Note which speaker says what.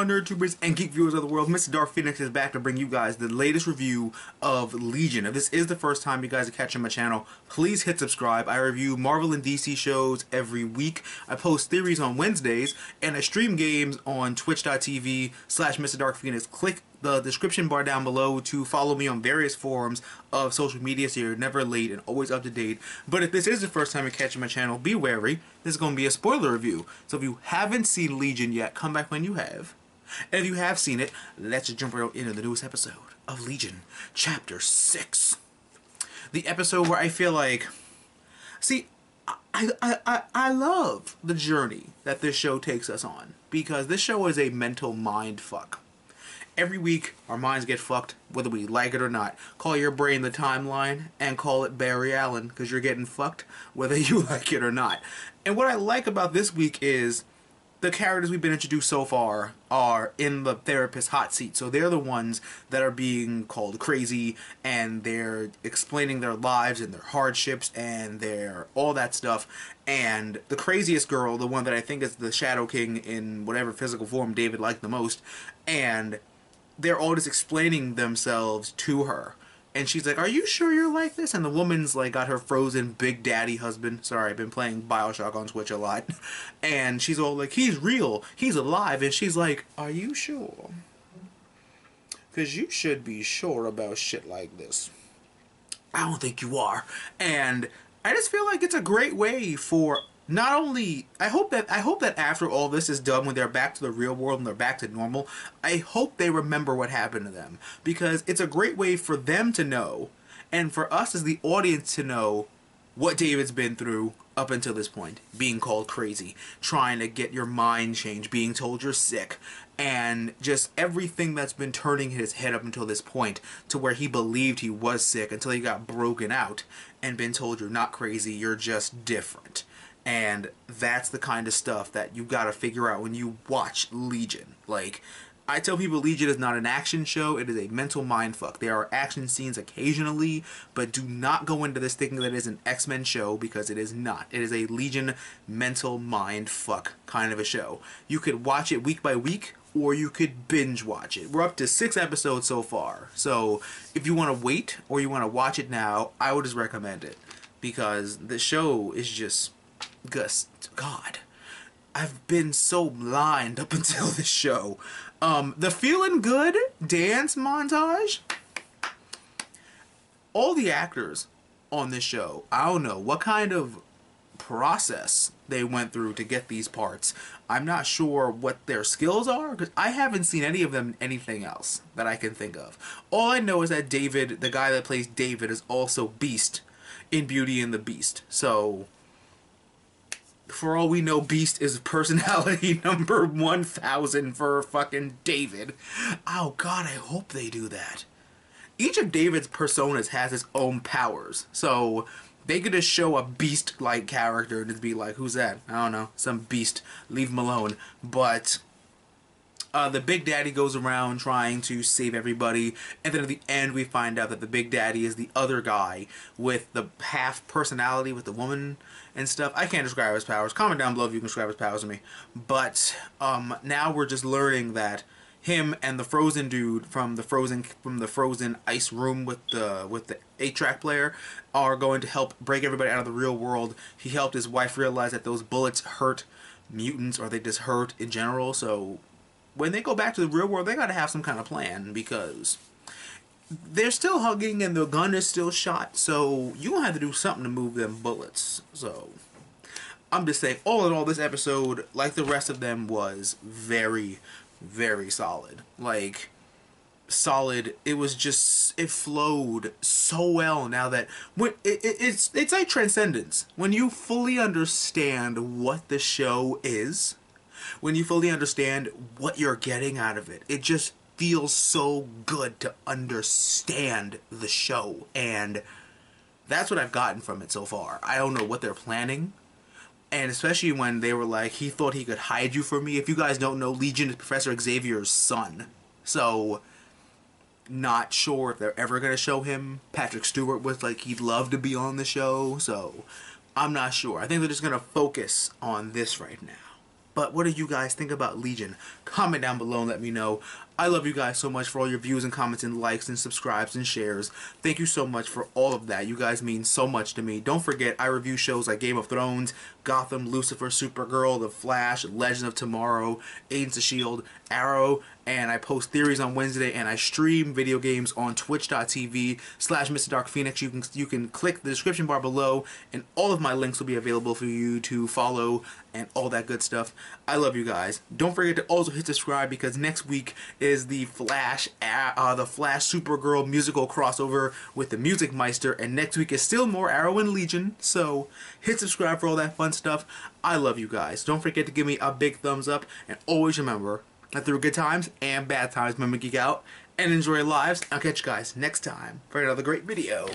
Speaker 1: nerdtubers and geek viewers of the world. Mr. Dark Phoenix is back to bring you guys the latest review of Legion. If this is the first time you guys are catching my channel, please hit subscribe. I review Marvel and DC shows every week. I post theories on Wednesdays, and I stream games on twitch.tv/Mr. Dark Phoenix. Click the description bar down below to follow me on various forms of social media so you're never late and always up to date. But if this is the first time you're catching my channel, be wary. This is going to be a spoiler review. So if you haven't seen Legion yet, come back when you have. And if you have seen it, let's just jump right into the newest episode of Legion, Chapter 6. The episode where I feel like... See, I love the journey that this show takes us on, because this show is a mental mind fuck. Every week, our minds get fucked, whether we like it or not. Call your brain the timeline, and call it Barry Allen, because you're getting fucked, whether you like it or not. And what I like about this week is the characters we've been introduced so far are in the therapist hot seat. So they're the ones that are being called crazy, and they're explaining their lives and their hardships and their all that stuff. And the craziest girl, the one that I think is the Shadow King in whatever physical form David liked the most, and they're all just explaining themselves to her. And she's like, are you sure you're like this? And the woman's like got her frozen big daddy husband. Sorry, I've been playing Bioshock on Switch a lot. And she's all like, he's real. He's alive. And she's like, are you sure? Because you should be sure about shit like this. I don't think you are. And I just feel like it's a great way for... Not only, I hope that after all this is done, when they're back to the real world and they're back to normal, I hope they remember what happened to them. Because it's a great way for them to know, and for us as the audience to know, what David's been through up until this point. Being called crazy, trying to get your mind changed, being told you're sick, and just everything that's been turning his head up until this point, to where he believed he was sick until he got broken out and been told you're not crazy, you're just different. And that's the kind of stuff that you gotta figure out when you watch Legion. Like, I tell people Legion is not an action show, it is a mental mindfuck. There are action scenes occasionally, but do not go into this thinking that it is an X-Men show, because it is not. It is a Legion mental mindfuck kind of a show. You could watch it week by week, or you could binge watch it. We're up to 6 episodes so far. So, if you want to wait, or you want to watch it now, I would just recommend it. Because the show is just... God, I've been so blind up until this show. The feeling good dance montage. All the actors on this show, I don't know what kind of process they went through to get these parts. I'm not sure what their skills are, because I haven't seen any of them anything else that I can think of. All I know is that David, the guy that plays David, is also Beast in Beauty and the Beast. So... for all we know, Beast is personality number 1000 for fucking David. Oh god, I hope they do that. Each of David's personas has its own powers, so they could just show a Beast-like character and just be like, who's that? I don't know, some Beast, leave him alone. But the Big Daddy goes around trying to save everybody, and then at the end we find out that the Big Daddy is the other guy with the half personality with the woman and stuff. I can't describe his powers. Comment down below if you can describe his powers to me. But now we're just learning that him and the Frozen dude from the Frozen ice room with the 8-track player are going to help break everybody out of the real world. He helped his wife realize that those bullets hurt mutants, or they just hurt in general. So when they go back to the real world, they gotta have some kind of plan, because they're still hugging and the gun is still shot, so you gonna have to do something to move them bullets. So I'm just saying, all in all, this episode, like the rest of them, was very, very solid. Like, solid. It was just, it flowed so well. Now that when it's like Transcendence. When you fully understand what the show is, when you fully understand what you're getting out of it, it just feels so good to understand the show. And that's what I've gotten from it so far. I don't know what they're planning. And especially when they were like, he thought he could hide you from me. If you guys don't know, Legion is Professor Xavier's son. So, not sure if they're ever going to show him. Patrick Stewart was like, he'd love to be on the show. So, I'm not sure. I think they're just going to focus on this right now. But what do you guys think about Legion? Comment down below and let me know. I love you guys so much for all your views and comments and likes and subscribes and shares. Thank you so much for all of that. You guys mean so much to me. Don't forget, I review shows like Game of Thrones, Gotham, Lucifer, Supergirl, The Flash, Legend of Tomorrow, Agents of S.H.I.E.L.D., Arrow, and I post theories on Wednesday, and I stream video games on twitch.tv/MrDarkPhoenix. You can click the description bar below, and all of my links will be available for you to follow and all that good stuff. I love you guys. Don't forget to also hit subscribe, because next week is the Flash Supergirl musical crossover with the Music Meister, and next week is still more Arrow and Legion. So hit subscribe for all that fun stuff. I love you guys. Don't forget to give me a big thumbs up, and always remember that through good times and bad times, remember, geek out and enjoy your lives. I'll catch you guys next time for another great video.